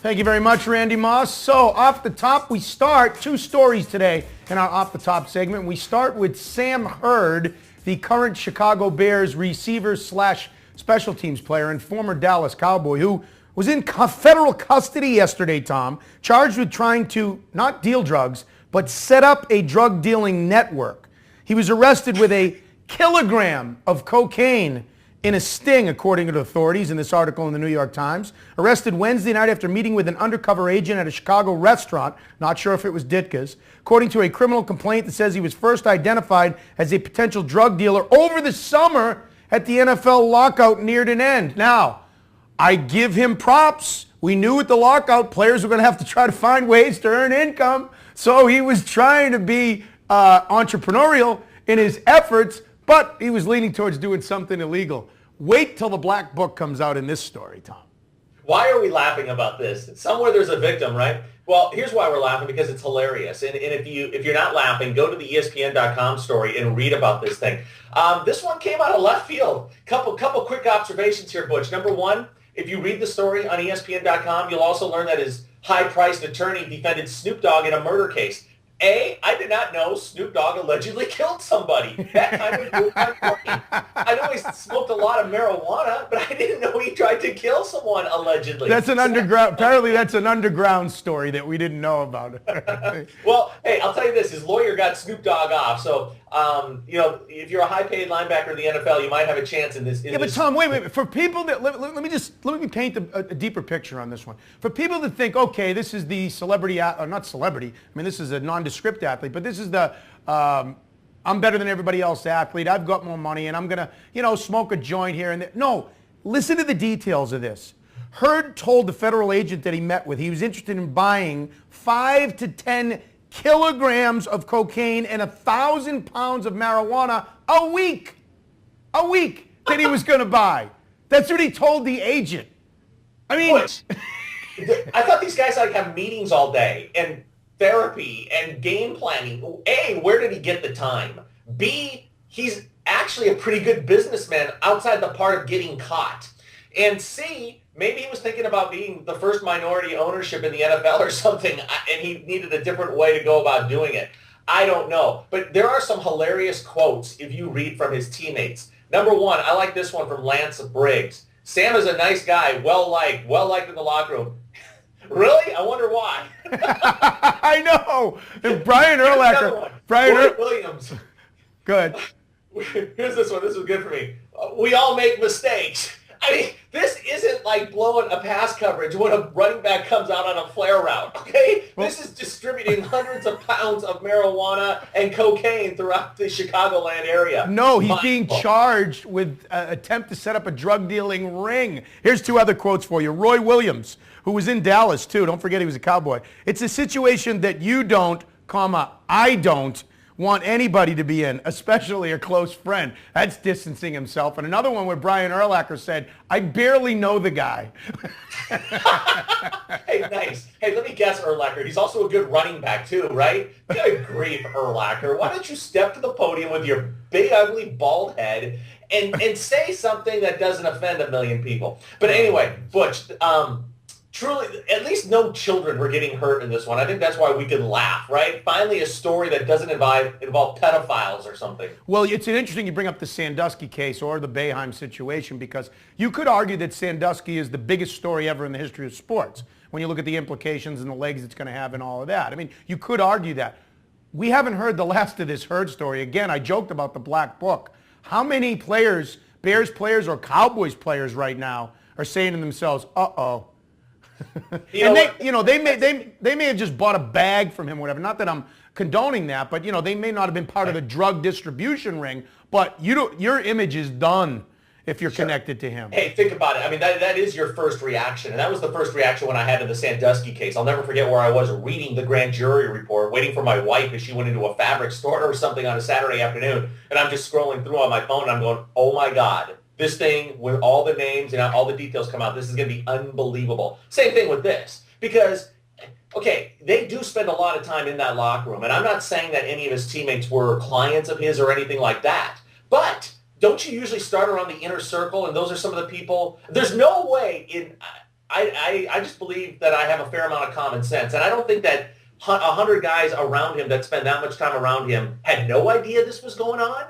Thank you very much, Randy Moss. So, off the top, we start two stories today in our Off the Top segment. We start with Sam Hurd, the current Chicago Bears receiver slash special teams player and former Dallas Cowboy, who was in federal custody yesterday, Tom, charged with trying to not deal drugs, but set up a drug dealing network. He was arrested with a kilogram of cocaine in a sting, according to authorities in this article in the New York Times. Arrested Wednesday night after meeting with an undercover agent at a Chicago restaurant. Not sure if it was Ditka's. According to a criminal complaint that says he was first identified as a potential drug dealer over the summer at the NFL lockout neared an end. Now, I give him props. We knew with the lockout, players were going to have to try to find ways to earn income. So he was trying to be entrepreneurial in his efforts, but he was leaning towards doing something illegal. Wait till the black book comes out in this story, Tom. Why are we laughing about this? Somewhere there's a victim, right? Well, here's why we're laughing, because it's hilarious. And if you're not laughing, go to the ESPN.com story and read about this thing. This one came out of left field. Couple quick observations here, Butch. Number one, if you read the story on ESPN.com, you'll also learn that his high-priced attorney defended Snoop Dogg in a murder case. I did not know Snoop Dogg allegedly killed somebody. That kind of blew my brain. I know he smoked a lot of marijuana, but I didn't know he tried to kill someone allegedly. That's an underground. Apparently, that's an underground story that we didn't know about. Well, hey, I'll tell you this: his lawyer got Snoop Dogg off. So, if you're a high-paid linebacker in the NFL, you might have a chance in this. But Tom, wait. For people that let me paint a deeper picture on this one. For people that think, okay, this is the celebrity, or not celebrity. I mean, this is a nondescript athlete, but this is the I'm better than everybody else athlete. I've got more money, and I'm gonna, smoke a joint here and there. No, listen to the details of this. Hurd told the federal agent that he met with he was interested in buying 5 to 10 kilograms of cocaine and 1,000 pounds of marijuana a week that he was going to buy. That's what he told the agent. I mean, I thought these guys have meetings all day and therapy and game planning. A, where did he get the time? B, he's actually a pretty good businessman outside the part of getting caught. And C, maybe he was thinking about being the first minority ownership in the NFL or something, and he needed a different way to go about doing it. I don't know. But there are some hilarious quotes if you read from his teammates. Number one, I like this one from Lance Briggs. Sam is a nice guy, well-liked in the locker room. Really? I wonder why. I know. And Brian Urlacher. Roy Williams. Good. Here's this one. This was good for me. We all make mistakes. I mean, this isn't like blowing a pass coverage when a running back comes out on a flare route, okay? This is distributing hundreds of pounds of marijuana and cocaine throughout the Chicagoland area. No, he's being charged with an attempt to set up a drug dealing ring. Here's two other quotes for you. Roy Williams, who was in Dallas too. Don't forget he was a Cowboy. It's a situation that you don't, I don't want anybody to be in, especially a close friend. That's distancing himself. And another one where Brian Urlacher said, I barely know the guy. Hey, nice. Hey, let me guess, Urlacher. He's also a good running back too, right? Good grief, Urlacher. Why don't you step to the podium with your big, ugly, bald head and say something that doesn't offend a million people? But anyway, Butch, truly, at least no children were getting hurt in this one. I think that's why we can laugh, right? Finally, a story that doesn't involve pedophiles or something. Well, it's interesting you bring up the Sandusky case or the Boeheim situation, because you could argue that Sandusky is the biggest story ever in the history of sports when you look at the implications and the legs it's going to have and all of that. I mean, you could argue that. We haven't heard the last of this Hurd story. Again, I joked about the black book. How many players, Bears players or Cowboys players right now, are saying to themselves, uh-oh. And they may have just bought a bag from him or whatever. Not that I'm condoning that, but they may not have been part of the drug distribution ring. But your image is done if you're connected to him. Hey, think about it. I mean, that is your first reaction, and that was the first reaction when I had to the Sandusky case. I'll never forget where I was reading the grand jury report, waiting for my wife as she went into a fabric store or something on a Saturday afternoon, and I'm just scrolling through on my phone, and I'm going, oh my God. This thing, with all the names and all the details come out, this is going to be unbelievable. Same thing with this. Because, okay, they do spend a lot of time in that locker room. And I'm not saying that any of his teammates were clients of his or anything like that. But don't you usually start around the inner circle? And those are some of the people. There's no way I just believe that I have a fair amount of common sense, and I don't think that 100 guys around him that spend that much time around him had no idea this was going on.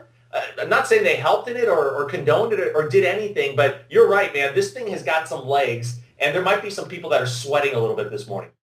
I'm not saying they helped in it or condoned it or did anything, but you're right, man. This thing has got some legs, and there might be some people that are sweating a little bit this morning.